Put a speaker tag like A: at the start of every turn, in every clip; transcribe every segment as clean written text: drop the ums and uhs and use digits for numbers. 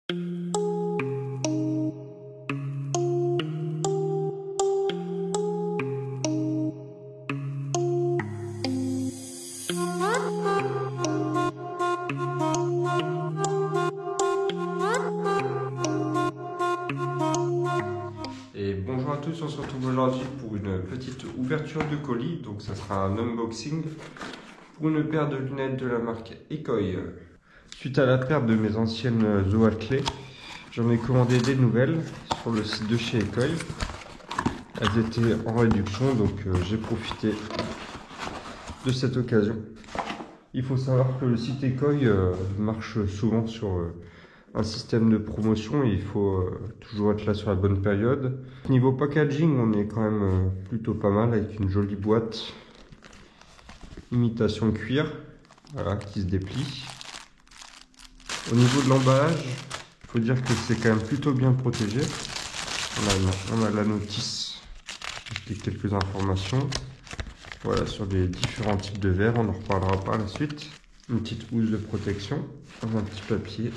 A: Et bonjour à tous, on se retrouve aujourd'hui pour une petite ouverture de colis. Donc ça sera un unboxing pour une paire de lunettes de la marque Ekoi. Suite à la perte de mes anciennes Oakley, j'en ai commandé des nouvelles sur le site de chez Ekoi. Elles étaient en réduction, donc j'ai profité de cette occasion. Il faut savoir que le site Ekoi marche souvent sur un système de promotion et il faut toujours être là sur la bonne période. Niveau packaging, on est quand même plutôt pas mal avec une jolie boîte imitation cuir, voilà, qui se déplie. Au niveau de l'emballage, il faut dire que c'est quand même plutôt bien protégé. On a la notice et quelques informations. Voilà, sur les différents types de verres, on en reparlera par la suite. Une petite housse de protection dans un petit papier.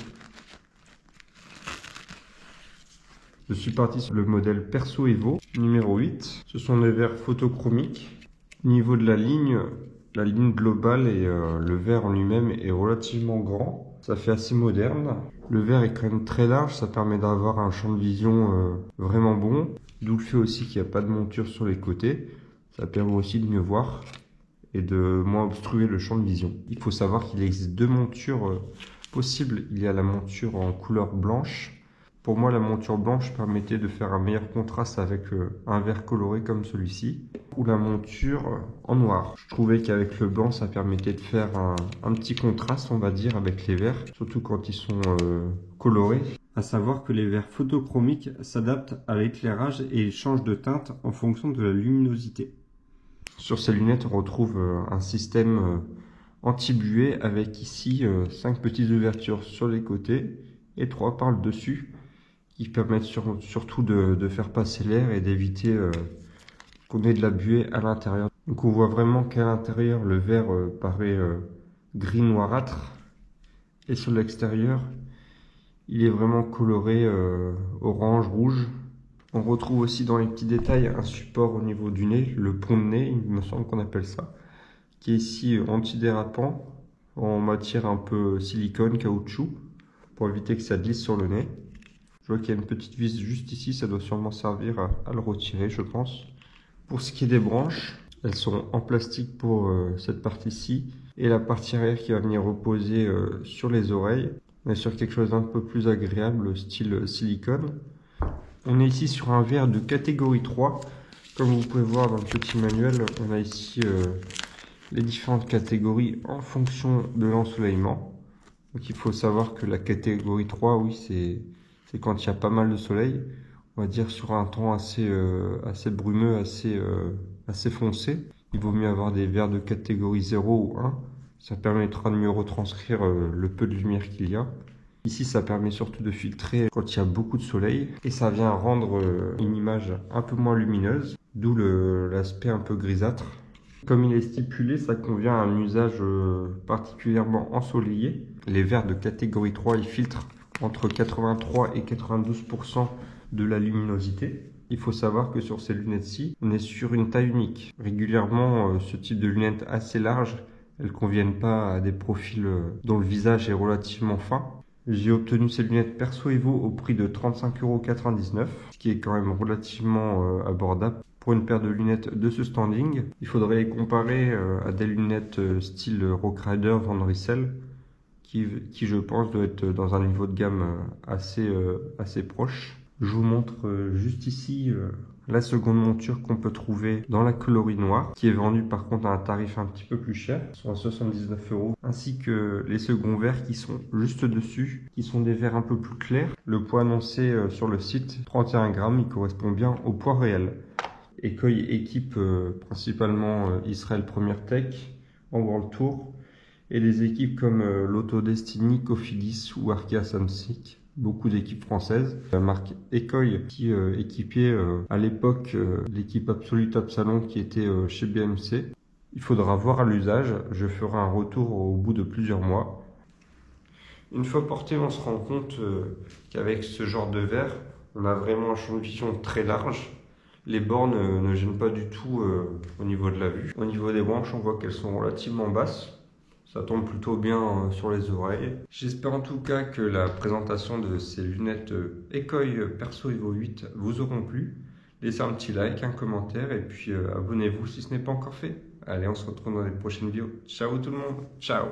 A: Je suis parti sur le modèle Perso Evo numéro 8. Ce sont des verres photochromiques. Au niveau de la ligne globale et le verre en lui-même est relativement grand. Ça fait assez moderne. Le verre est quand même très large, ça permet d'avoir un champ de vision vraiment bon. D'où le fait aussi qu'il n'y a pas de monture sur les côtés. Ça permet aussi de mieux voir et de moins obstruer le champ de vision. Il faut savoir qu'il existe deux montures possibles. Il y a la monture en couleur blanche. Pour moi, la monture blanche permettait de faire un meilleur contraste avec un verre coloré comme celui-ci, ou la monture en noir. Je trouvais qu'avec le blanc, ça permettait de faire un petit contraste, on va dire, avec les verres, surtout quand ils sont colorés. À savoir que les verres photochromiques s'adaptent à l'éclairage et ils changent de teinte en fonction de la luminosité. Sur ces lunettes, on retrouve un système anti-buée avec ici 5 petites ouvertures sur les côtés et 3 par le dessus, qui permettent surtout de faire passer l'air et d'éviter qu'on ait de la buée à l'intérieur. Donc on voit vraiment qu'à l'intérieur, le verre paraît gris noirâtre. Et sur l'extérieur, il est vraiment coloré orange, rouge. On retrouve aussi dans les petits détails un support au niveau du nez, le pont de nez, il me semble qu'on appelle ça, qui est ici antidérapant, en matière un peu silicone, caoutchouc, pour éviter que ça glisse sur le nez. Je vois qu'il y a une petite vis juste ici, ça doit sûrement servir à le retirer, je pense. Pour ce qui est des branches, elles sont en plastique pour cette partie-ci, et la partie arrière qui va venir reposer sur les oreilles. On est sur quelque chose d'un peu plus agréable, style silicone. On est ici sur un verre de catégorie 3. Comme vous pouvez voir dans le petit manuel, on a ici les différentes catégories en fonction de l'ensoleillement. Donc il faut savoir que la catégorie 3, oui, c'est quand il y a pas mal de soleil. On va dire sur un temps assez brumeux, assez foncé. Il vaut mieux avoir des verres de catégorie 0 ou 1. Ça permettra de mieux retranscrire le peu de lumière qu'il y a. Ici, ça permet surtout de filtrer quand il y a beaucoup de soleil. Et ça vient rendre une image un peu moins lumineuse, d'où l'aspect un peu grisâtre. Comme il est stipulé, ça convient à un usage particulièrement ensoleillé. Les verres de catégorie 3, ils filtrent entre 83 et 92% de la luminosité. Il faut savoir que sur ces lunettes-ci, on est sur une taille unique. Régulièrement, ce type de lunettes assez larges, elles ne conviennent pas à des profils dont le visage est relativement fin. J'ai obtenu ces lunettes Perso Evo au prix de 35,99 €, ce qui est quand même relativement abordable. Pour une paire de lunettes de ce standing, il faudrait les comparer à des lunettes style Rock Rider Van Rysel, qui je pense doit être dans un niveau de gamme assez proche. Je vous montre juste ici la seconde monture qu'on peut trouver dans la coloris noire, qui est vendue par contre à un tarif un petit peu plus cher, soit 79 €, ainsi que les seconds verres qui sont juste dessus, qui sont des verres un peu plus clairs. Le poids annoncé sur le site, 31 grammes, il correspond bien au poids réel. Ekoi équipe principalement Israel Première Tech en World Tour et des équipes comme Lotto Destiny, Cofidis ou Arkea Samsic. Beaucoup d'équipes françaises. La marque Ekoi qui équipait à l'époque l'équipe Absolute Absalon qui était chez BMC. Il faudra voir à l'usage. Je ferai un retour au bout de plusieurs mois. Une fois porté, on se rend compte qu'avec ce genre de verre, on a vraiment un champ de vision très large. Les bornes ne gênent pas du tout au niveau de la vue. Au niveau des branches, on voit qu'elles sont relativement basses. Ça tombe plutôt bien sur les oreilles. J'espère en tout cas que la présentation de ces lunettes Ecoy Perso Evo 8 vous auront plu. Laissez un petit like, un commentaire et puis abonnez-vous si ce n'est pas encore fait. Allez, on se retrouve dans les prochaines vidéos. Ciao tout le monde, ciao!